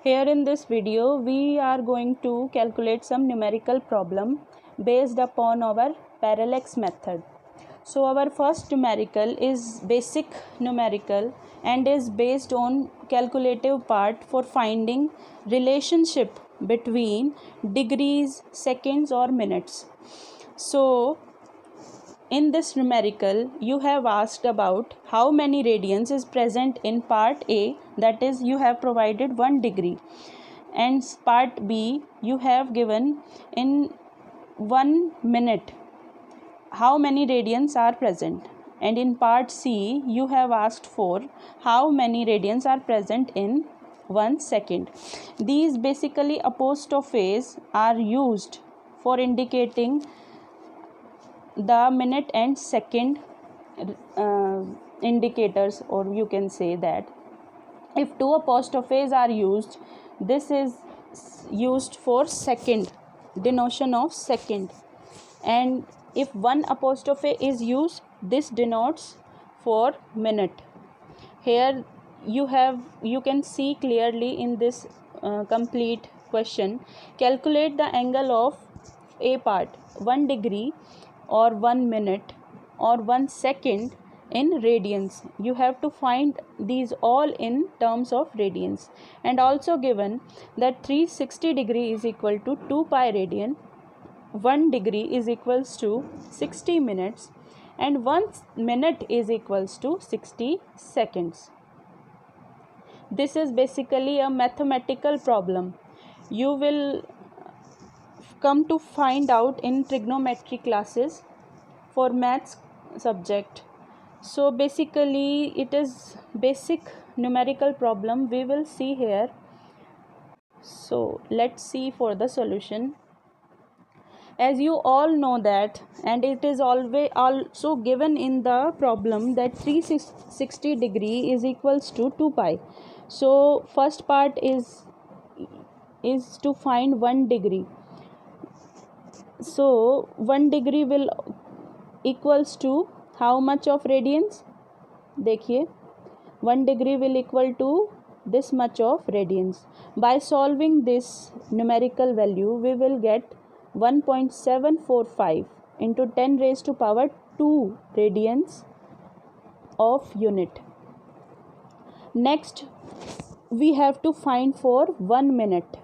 Here in this video we are going to calculate some numerical problem based upon our parallax method. So our first numerical is basic numerical and is based on calculative part for finding relationship between degrees, seconds or minutes. So in this numerical, you have asked about how many radians is present in part A, that is, you have provided 1 degree, and part B, you have given in 1 minute how many radians are present, and in part C, you have asked for how many radians are present in 1 second. These basically apostrophes are used for indicating the minute and second indicators, or you can say that if two apostrophes are used, this is used for second, denotion of second, and if one apostrophe is used, this denotes for minute. Here you can see clearly in this complete question, calculate the angle of A part, 1 degree or 1 minute or 1 second in radians. You have to find these all in terms of radians, and also given that 360 degree is equal to 2 pi radian, 1 degree is equals to 60 minutes, and 1 minute is equals to 60 seconds. This is basically a mathematical problem. You will come to find out in trigonometry classes for maths subject. So basically it is basic numerical problem we will see here. So let's see for the solution. As you all know that, and it is always also given in the problem, that 360 degree is equals to 2 pi. So first part is to find 1 degree. So 1 degree will equals to how much of radians? देखिए 1 degree will equal to this much of radians. By solving this numerical value, we will get 1.745 into 10 raised to power 2 radians of unit. Next, we have to find for 1 minute.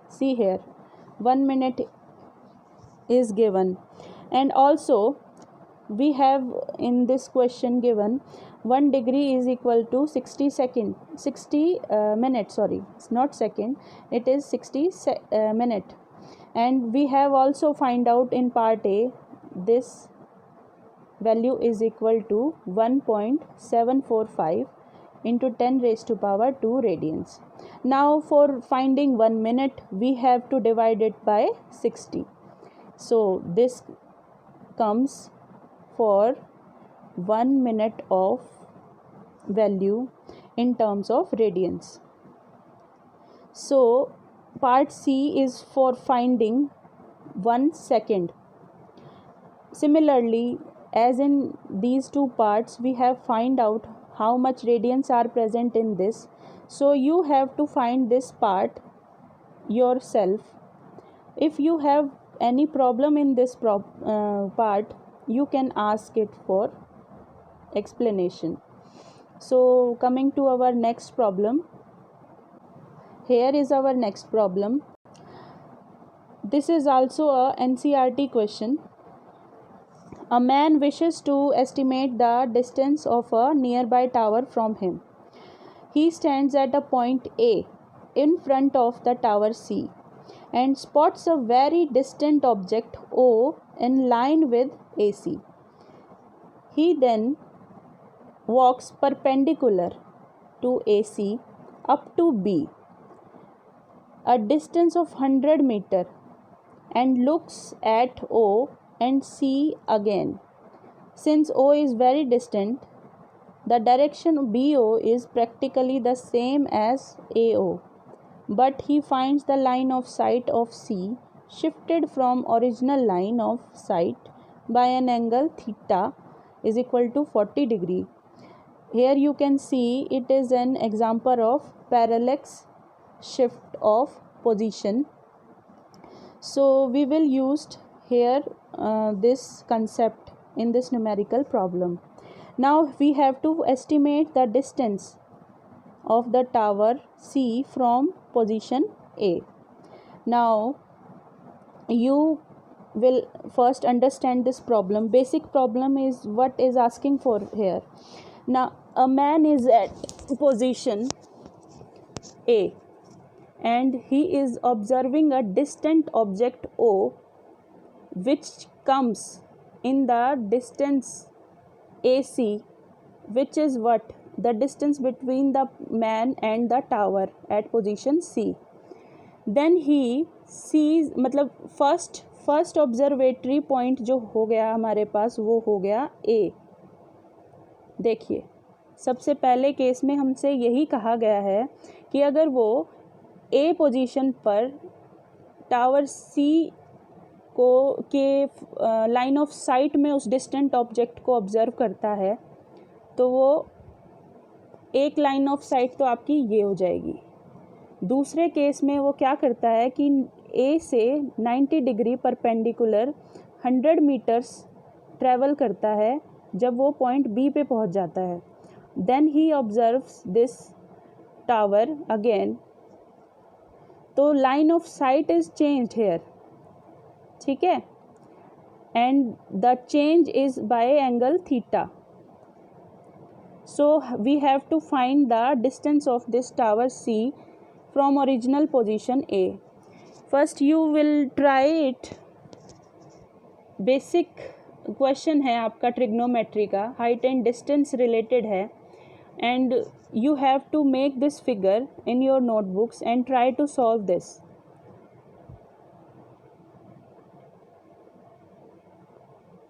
See here, 1 minute is given, and also we have in this question given 1 degree is equal to 60 minutes, sorry, it's not second, it is 60 minute, and we have also find out in part A this value is equal to 1.745 into 10 raised to power 2 radians. Now for finding 1 minute, we have to divide it by 60. So this comes for 1 minute of value in terms of radians. So part C is for finding 1 second. Similarly, as in these two parts, we have find out how much radians are present in this. So you have to find this part yourself. If you have any problem in this part, you can ask it for explanation. So coming to our next problem, here is our next problem. This is also a NCERT question. A man wishes to estimate the distance of a nearby tower from him. He stands at a point A in front of the tower C and spots a very distant object O in line with AC. He then walks perpendicular to AC up to B, a distance of 100 meter, and looks at O and C again. Since O is very distant, the direction BO is practically the same as AO, but he finds the line of sight of C shifted from original line of sight by an angle theta is equal to 40 degree. Here you can see it is an example of parallax shift of position. So we will use here this concept in this numerical problem. Now we have to estimate the distance of the tower C from position A. Now you will first understand this problem. Basic problem is what is asking for here. Now a man is at position A and he is observing a distant object O, which comes in the distance AC, which is what? The distance between the man and the tower at position C. Then he sees, मतलब first observatory point जो हो गया हमारे पास वो हो गया A. देखिए सबसे पहले केस में हमसे यही कहा गया है कि अगर वो A पोजीशन पर टावर C को के लाइन ऑफ साइट में उस डिस्टेंट ऑब्जेक्ट को ऑब्जर्व करता है तो वो एक लाइन ऑफ साइट तो आपकी ये हो जाएगी. दूसरे केस में वो क्या करता है कि A से 90 डिग्री परपेंडिकुलर 100 मीटर्स ट्रैवल करता है जब वो पॉइंट B पे पहुंच जाता है. Then he observes this tower again. तो line of sight is changed here, ठीक है, and the change is by angle theta. So we have to find the distance of this tower C from original position A. First you will try it. Basic question है आपका trigonometry का, height and distance related है, and you have to make this figure in your notebooks and try to solve this.